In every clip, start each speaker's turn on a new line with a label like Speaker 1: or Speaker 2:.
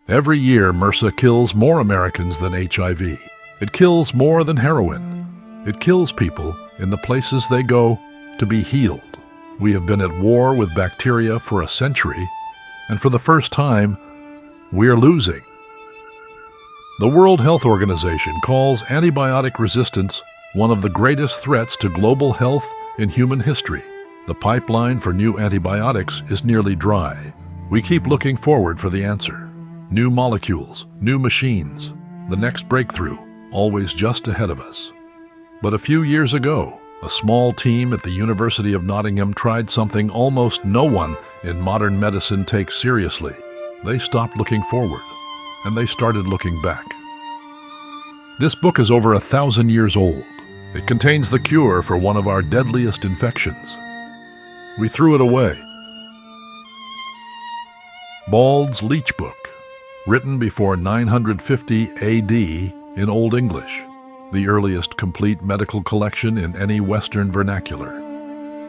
Speaker 1: Every year, MRSA kills more Americans than HIV. It kills more than heroin. It kills people in the places they go to be healed. We have been at war with bacteria for a century, and for the first time, we're losing. The World Health Organization calls antibiotic resistance one of the greatest threats to global health in human history. The pipeline for new antibiotics is nearly dry. We keep looking forward for the answer. New molecules, new machines, the next breakthrough, always just ahead of us. But a few years ago, a small team at the University of Nottingham tried something almost no one in modern medicine takes seriously. They stopped looking forward, and they started looking back. This book is over 1,000 years old. It contains the cure for one of our deadliest infections. We threw it away. Bald's Leechbook, written before 950 AD in Old English, the earliest complete medical collection in any Western vernacular.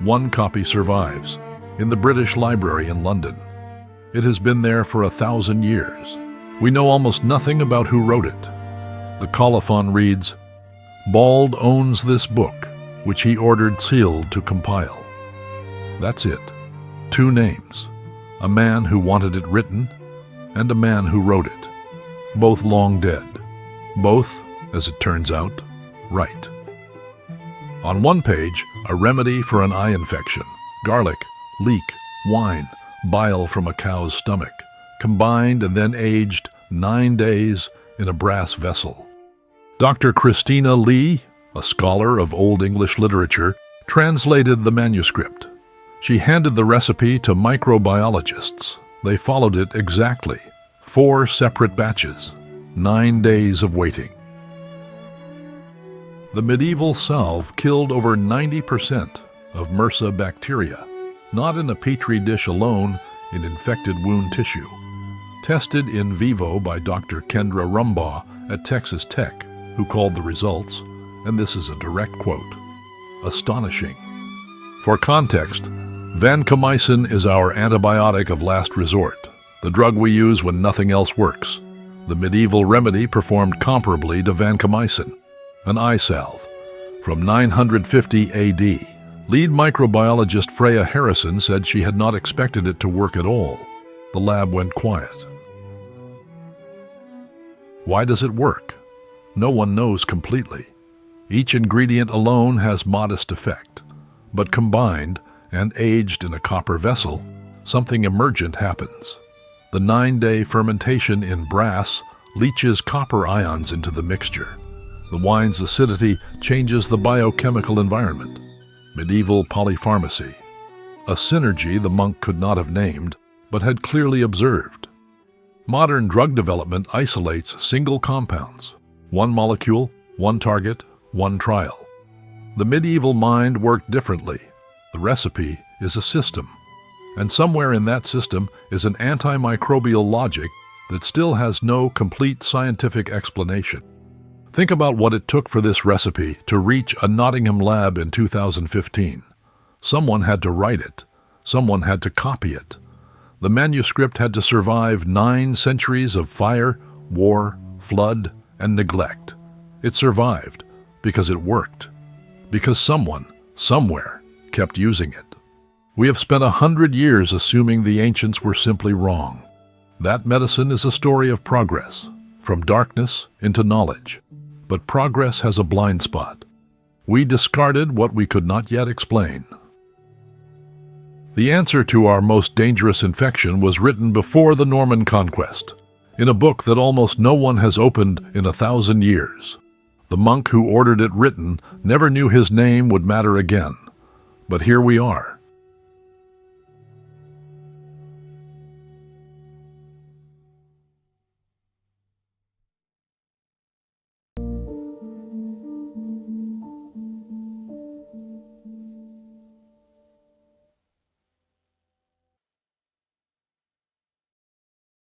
Speaker 1: One copy survives in the British Library in London. It has been there for 1,000 years. We know almost nothing about who wrote it. The colophon reads, "Bald owns this book, which he ordered sealed to compile." That's it. 2 names. A man who wanted it written, and a man who wrote it. Both long dead. Both, as it turns out, right. On one page, a remedy for an eye infection. Garlic, leek, wine, bile from a cow's stomach, combined and then aged 9 days in a brass vessel. Dr. Christina Lee, a scholar of Old English literature, translated the manuscript. She handed the recipe to microbiologists. They followed it exactly. 4 separate batches. 9 days of waiting. The medieval salve killed over 90% of MRSA bacteria, not in a petri dish alone, in infected wound tissue. Tested in vivo by Dr. Kendra Rumbaugh at Texas Tech, who called the results, and this is a direct quote, "Astonishing." For context, Vancomycin is our antibiotic of last resort, the drug we use when nothing else works. The medieval remedy performed comparably to vancomycin, an eye salve. From 950 AD, lead microbiologist Freya Harrison said she had not expected it to work at all. The lab went quiet. Why does it work? No one knows completely. Each ingredient alone has modest effect, but combined and aged in a copper vessel, something emergent happens. The 9-day fermentation in brass leaches copper ions into the mixture. The wine's acidity changes the biochemical environment. Medieval polypharmacy. A synergy the monk could not have named, but had clearly observed. Modern drug development isolates single compounds. One molecule, one target, one trial. The medieval mind worked differently. The recipe is a system, and somewhere in that system is an antimicrobial logic that still has no complete scientific explanation. Think about what it took for this recipe to reach a Nottingham lab in 2015. Someone had to write it. Someone had to copy it. The manuscript had to survive 9 centuries of fire, war, flood, and neglect. It survived because it worked. Because someone, somewhere, kept using it. We have spent 100 years assuming the ancients were simply wrong. That medicine is a story of progress, from darkness into knowledge. But progress has a blind spot. We discarded what we could not yet explain. The answer to our most dangerous infection was written before the Norman Conquest, in a book that almost no one has opened in 1,000 years. The monk who ordered it written never knew his name would matter again. But here we are,